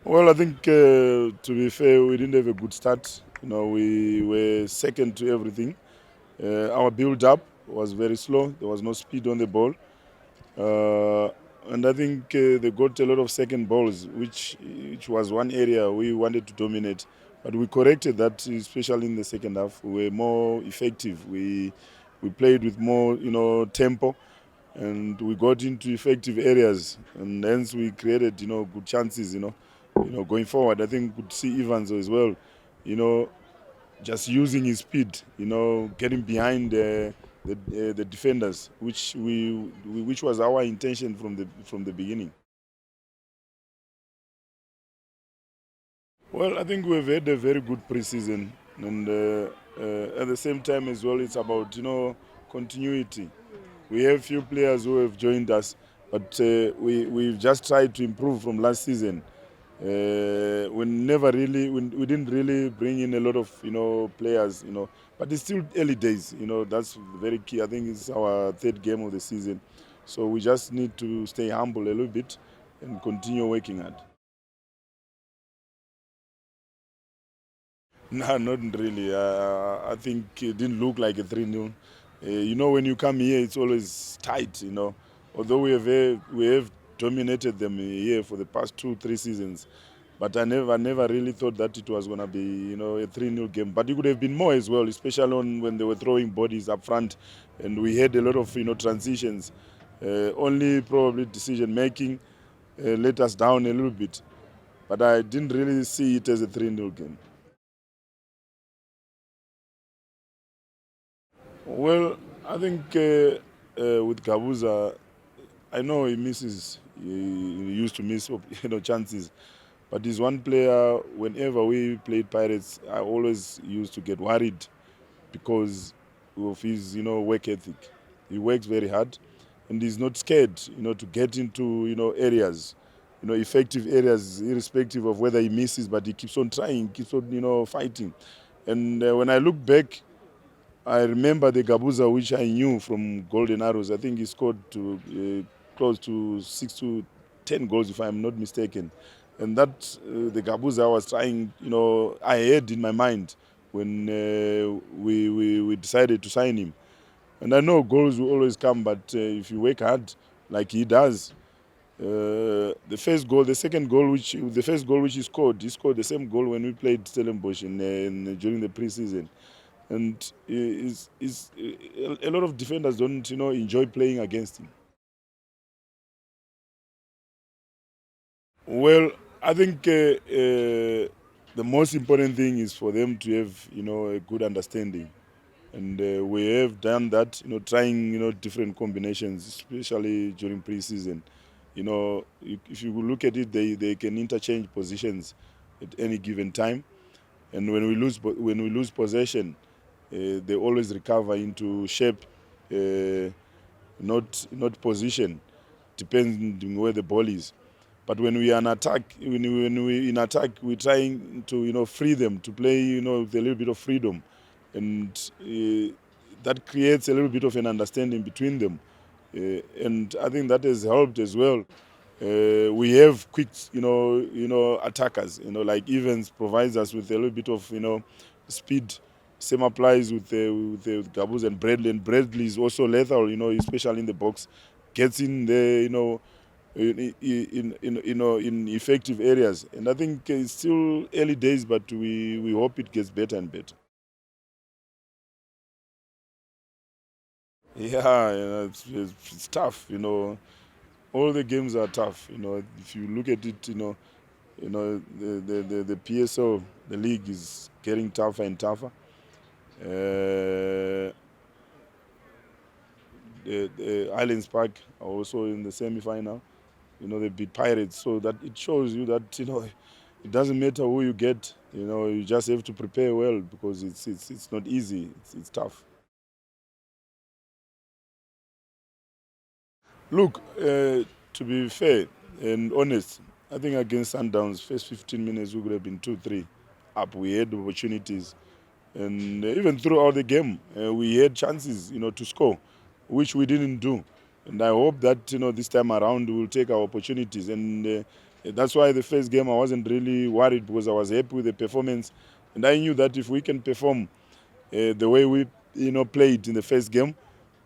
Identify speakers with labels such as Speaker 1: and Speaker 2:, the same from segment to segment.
Speaker 1: Well, I think to be fair, we didn't have a good start. We were second to everything. Our build-up was very slow. There was no speed on the ball, uh, and I think they got a lot of second balls, which was one area we wanted to dominate. But we corrected that, especially in the second half. We were more effective. We played with more, tempo, and we got into effective areas, and hence we created, good chances, going forward. I think we could see Evans as well, you know, just using his speed, getting behind the defenders, which was our intention from the beginning. Well, I think we've had a very good preseason, and at the same time as well, it's about continuity. We have few players who have joined us, but we've just tried to improve from last season. We didn't really bring in a lot of players, but it's still early days. That's very key. I think it's our third game of the season, so we just need to stay humble a little bit and continue working hard. No, not really. I think it didn't look like a 3-0. When you come here, it's always tight. Although we have dominated them here for the past 2-3 seasons, but I never really thought that it was gonna be a 3-0 game. But it could have been more as well, especially when they were throwing bodies up front, and we had a lot of transitions. Only probably decision making let us down a little bit, but I didn't really see it as a 3-0 game. Well, I think with Gabuza, I know he misses. He used to miss, chances. But he's one player. Whenever we played Pirates, I always used to get worried because of his, work ethic. He works very hard, and he's not scared, to get into, areas, effective areas, irrespective of whether he misses. But he keeps on trying, keeps on, fighting. And when I look back, I remember the Gabuza which I knew from Golden Arrows. I think he scored close to 6 to 10 goals, if I'm not mistaken. And that the Gabuza I was trying, I had in my mind when we decided to sign him. And I know goals will always come, but if you work hard like he does, the first goal which he scored the same goal when we played Stellenbosch during the preseason. And a lot of defenders don't enjoy playing against him. Well, I think the most important thing is for them to have a good understanding, and we have done that, trying different combinations, especially during preseason. If you look at it, they can interchange positions at any given time, and when we lose possession, they always recover into shape, uh, not position, depending where the ball is. But when we are in attack, we're trying to free them to play with a little bit of freedom, and that creates a little bit of an understanding between them, and I think that has helped as well. We have quick, attackers. Like Evans provides us with a little bit of, speed. Same applies with Gabuza and Bradley. And Bradley is also lethal, especially in the box. Gets in there, in effective areas. And I think it's still early days, but we hope it gets better and better. Yeah, it's tough. All the games are tough. If you look at it, the PSO, the league is getting tougher and tougher. The Islands Park are also in the semi-final. They beat Pirates, so that it shows you that it doesn't matter who you get. You just have to prepare well because it's not easy. It's tough. Look, to be fair and honest, I think against Sundowns, first 15 minutes we could have been 2-3 up. We had opportunities, and even throughout the game, we had chances, to score, which we didn't do. And I hope that this time around we'll take our opportunities. And That's why the first game I wasn't really worried, because I was happy with the performance, and I knew that if we can perform the way we played in the first game,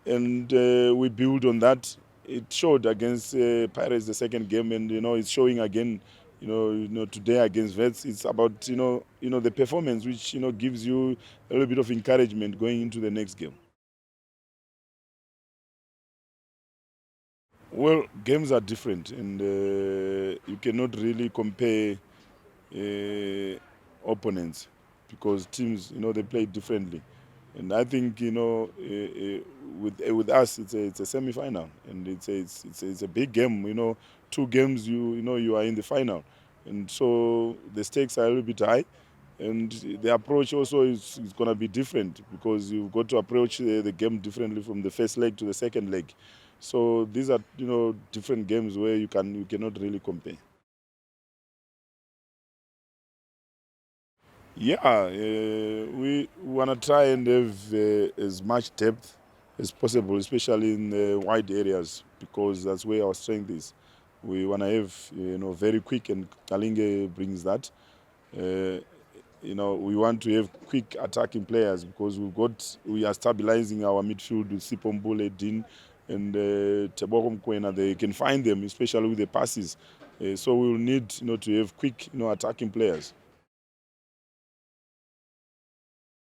Speaker 1: and we build on that. It showed against Pirates the second game, and it's showing again. Today against Vets, it's about the performance, which gives you a little bit of encouragement going into the next game. Well, games are different, and you cannot really compare opponents, because teams, they play differently. And I think with us, it's a semi-final, and it's a big game. Two games, you are in the final, and so the stakes are a little bit high, and the approach also is going to be different, because you've got to approach the game differently from the first leg to the second leg. So these are different games where you cannot really compare. Yeah, we want to try and have as much depth as possible, especially in wide areas, because that's where our strength is. We want to have very quick, and Qalinge brings that. Uh, we want to have quick attacking players, because we are stabilizing our midfield with Sipombule, Dean, and Tebogo Mkwena. They can find them, especially with the passes. So we will need to have quick attacking players.